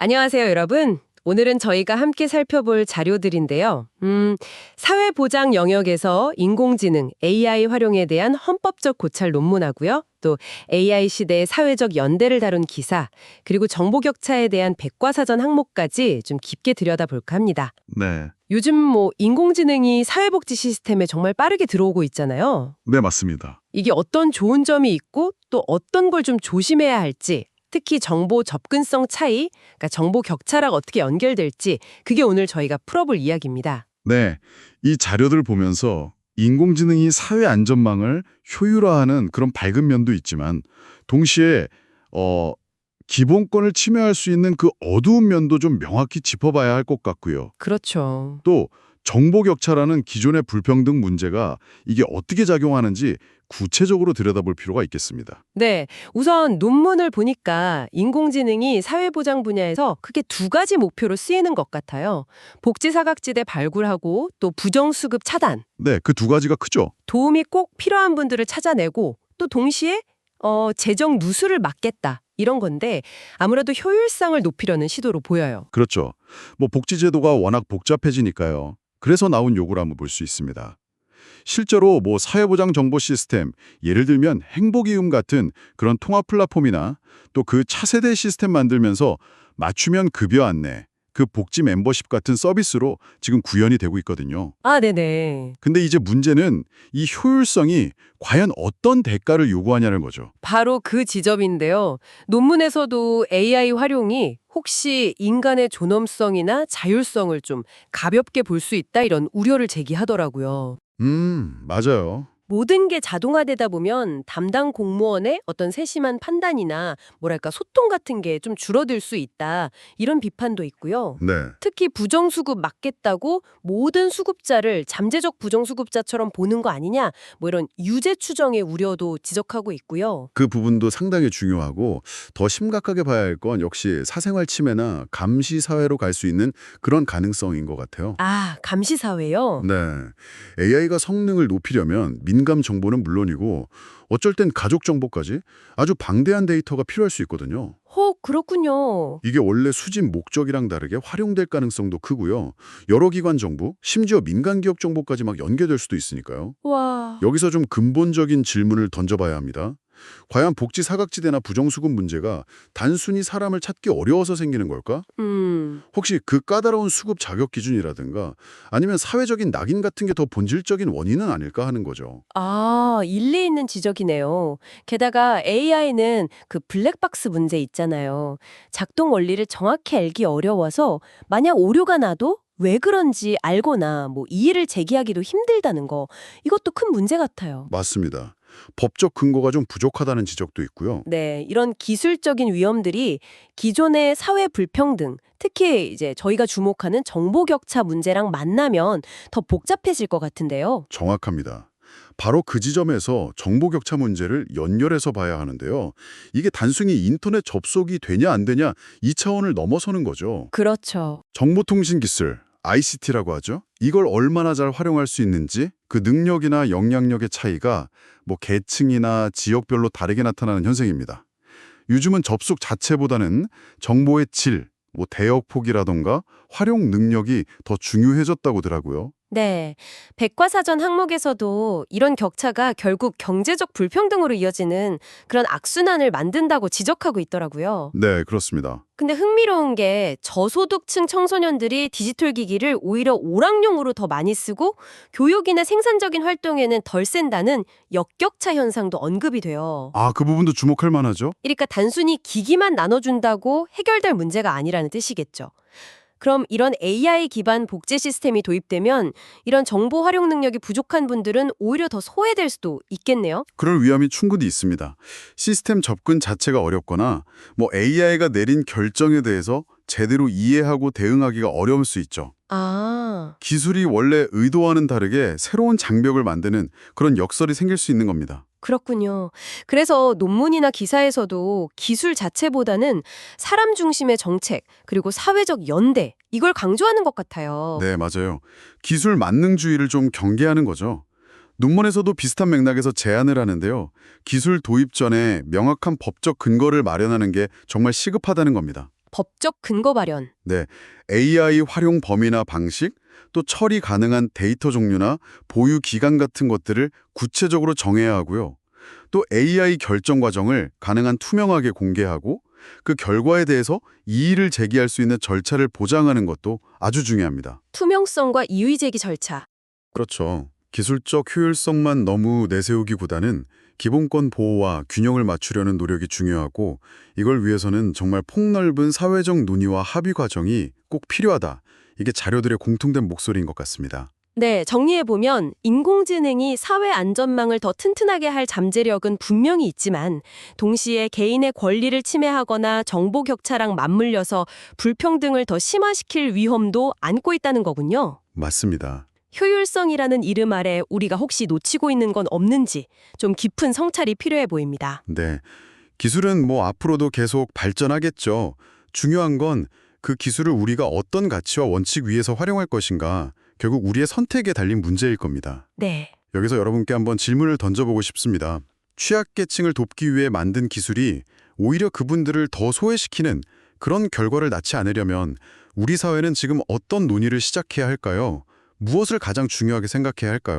안녕하세요, 여러분. 오늘은 저희가 함께 살펴볼 자료들인데요. 사회보장 영역에서 인공지능, AI 활용에 대한 헌법적 고찰 논문하고요. 또 AI 시대의 사회적 연대를 다룬 기사, 그리고 정보 격차에 대한 백과사전 항목까지 좀 깊게 들여다볼까 합니다. 네. 요즘 인공지능이 사회복지 시스템에 정말 빠르게 들어오고 있잖아요. 네, 맞습니다. 이게 어떤 좋은 점이 있고 또 어떤 걸 좀 조심해야 할지, 특히 정보 접근성 차이, 그러니까 정보 격차랑 어떻게 연결될지 그게 오늘 저희가 풀어볼 이야기입니다. 네. 이 자료들 보면서 인공지능이 사회 안전망을 효율화하는 그런 밝은 면도 있지만 동시에 기본권을 침해할 수 있는 그 어두운 면도 좀 명확히 짚어봐야 할 것 같고요. 그렇죠. 또 정보 격차라는 기존의 불평등 문제가 이게 어떻게 작용하는지 구체적으로 들여다볼 필요가 있겠습니다. 네, 우선 논문을 보니까 인공지능이 사회보장 분야에서 크게 두 가지 목표로 쓰이는 것 같아요. 복지사각지대 발굴하고 또 부정수급 차단, 네, 그 두 가지가 크죠. 도움이 꼭 필요한 분들을 찾아내고 또 동시에 재정 누수를 막겠다. 이런 건데 아무래도 효율성을 높이려는 시도로 보여요. 그렇죠. 복지제도가 워낙 복잡해지니까요. 그래서 나온 요구를 한번 볼 수 있습니다. 실제로 사회보장 정보 시스템, 예를 들면 행복이음 같은 그런 통합 플랫폼이나 또 그 차세대 시스템 만들면서 맞춤형 급여 안내, 그 복지 멤버십 같은 서비스로 지금 구현이 되고 있거든요. 아, 네네. 근데 이제 문제는 이 효율성이 과연 어떤 대가를 요구하냐는 거죠. 바로 그 지점인데요. 논문에서도 AI 활용이 혹시 인간의 존엄성이나 자율성을 좀 가볍게 볼 수 있다 이런 우려를 제기하더라고요. 맞아요. 모든 게 자동화되다 보면 담당 공무원의 어떤 세심한 판단이나 뭐랄까 소통 같은 게 좀 줄어들 수 있다. 이런 비판도 있고요. 네. 특히 부정수급 막겠다고 모든 수급자를 잠재적 부정수급자처럼 보는 거 아니냐 이런 유죄 추정의 우려도 지적하고 있고요. 그 부분도 상당히 중요하고 더 심각하게 봐야 할 건 역시 사생활 침해나 감시 사회로 갈 수 있는 그런 가능성인 것 같아요. 아, 감시사회요? 네. AI가 성능을 높이려면 민감 정보는 물론이고 어쩔 땐 가족 정보까지 아주 방대한 데이터가 필요할 수 있거든요. 그렇군요. 이게 원래 수집 목적이랑 다르게 활용될 가능성도 크고요. 여러 기관 정보, 심지어 민간 기업 정보까지 막 연계될 수도 있으니까요. 와. 여기서 좀 근본적인 질문을 던져봐야 합니다. 과연 복지 사각지대나 부정수급 문제가 단순히 사람을 찾기 어려워서 생기는 걸까? 혹시 그 까다로운 수급 자격 기준이라든가 아니면 사회적인 낙인 같은 게 더 본질적인 원인은 아닐까 하는 거죠. 아, 일리 있는 지적이네요. 게다가 AI는 그 블랙박스 문제 있잖아요. 작동 원리를 정확히 알기 어려워서 만약 오류가 나도 왜 그런지 알거나 이의를 제기하기도 힘들다는 거. 이것도 큰 문제 같아요. 맞습니다. 법적 근거가 좀 부족하다는 지적도 있고요. 네, 이런 기술적인 위험들이 기존의 사회 불평등, 특히 이제 저희가 주목하는 정보 격차 문제랑 만나면 더 복잡해질 것 같은데요. 정확합니다. 바로 그 지점에서 정보 격차 문제를 연결해서 봐야 하는데요. 이게 단순히 인터넷 접속이 되냐 안 되냐 이 차원을 넘어서는 거죠. 그렇죠. 정보통신 기술, ICT라고 하죠. 이걸 얼마나 잘 활용할 수 있는지 그 능력이나 영향력의 차이가 계층이나 지역별로 다르게 나타나는 현상입니다. 요즘은 접속 자체보다는 정보의 질, 대역폭이라던가 활용 능력이 더 중요해졌다고더라고요. 네. 백과사전 항목에서도 이런 격차가 결국 경제적 불평등으로 이어지는 그런 악순환을 만든다고 지적하고 있더라고요. 네, 그렇습니다. 근데 흥미로운 게 저소득층 청소년들이 디지털 기기를 오히려 오락용으로 더 많이 쓰고 교육이나 생산적인 활동에는 덜 쓴다는 역격차 현상도 언급이 돼요. 아, 그 부분도 주목할 만하죠? 그러니까 단순히 기기만 나눠준다고 해결될 문제가 아니라는 뜻이겠죠. 그럼 이런 AI 기반 복지 시스템이 도입되면 이런 정보 활용 능력이 부족한 분들은 오히려 더 소외될 수도 있겠네요. 그럴 위험이 충분히 있습니다. 시스템 접근 자체가 어렵거나 AI가 내린 결정에 대해서 제대로 이해하고 대응하기가 어려울 수 있죠. 아, 기술이 원래 의도와는 다르게 새로운 장벽을 만드는 그런 역설이 생길 수 있는 겁니다. 그렇군요. 그래서 논문이나 기사에서도 기술 자체보다는 사람 중심의 정책, 그리고 사회적 연대, 이걸 강조하는 것 같아요. 네, 맞아요. 기술 만능주의를 좀 경계하는 거죠. 논문에서도 비슷한 맥락에서 제안을 하는데요. 기술 도입 전에 명확한 법적 근거를 마련하는 게 정말 시급하다는 겁니다. 법적 근거 마련. 네, AI 활용 범위나 방식, 또 처리 가능한 데이터 종류나 보유 기간 같은 것들을 구체적으로 정해야 하고요. 또 AI 결정 과정을 가능한 투명하게 공개하고 그 결과에 대해서 이의를 제기할 수 있는 절차를 보장하는 것도 아주 중요합니다. 투명성과 이의 제기 절차. 그렇죠. 기술적 효율성만 너무 내세우기보다는 기본권 보호와 균형을 맞추려는 노력이 중요하고 이걸 위해서는 정말 폭넓은 사회적 논의와 합의 과정이 꼭 필요하다. 이게 자료들의 공통된 목소리인 것 같습니다. 네, 정리해보면 인공지능이 사회 안전망을 더 튼튼하게 할 잠재력은 분명히 있지만 동시에 개인의 권리를 침해하거나 정보 격차랑 맞물려서 불평등을 더 심화시킬 위험도 안고 있다는 거군요. 맞습니다. 효율성이라는 이름 아래 우리가 혹시 놓치고 있는 건 없는지 좀 깊은 성찰이 필요해 보입니다. 네. 기술은 뭐 앞으로도 계속 발전하겠죠. 중요한 건 그 기술을 우리가 어떤 가치와 원칙 위에서 활용할 것인가, 결국 우리의 선택에 달린 문제일 겁니다. 네. 여기서 여러분께 한번 질문을 던져보고 싶습니다. 취약계층을 돕기 위해 만든 기술이 오히려 그분들을 더 소외시키는 그런 결과를 낳지 않으려면 우리 사회는 지금 어떤 논의를 시작해야 할까요? 무엇을 가장 중요하게 생각해야 할까요?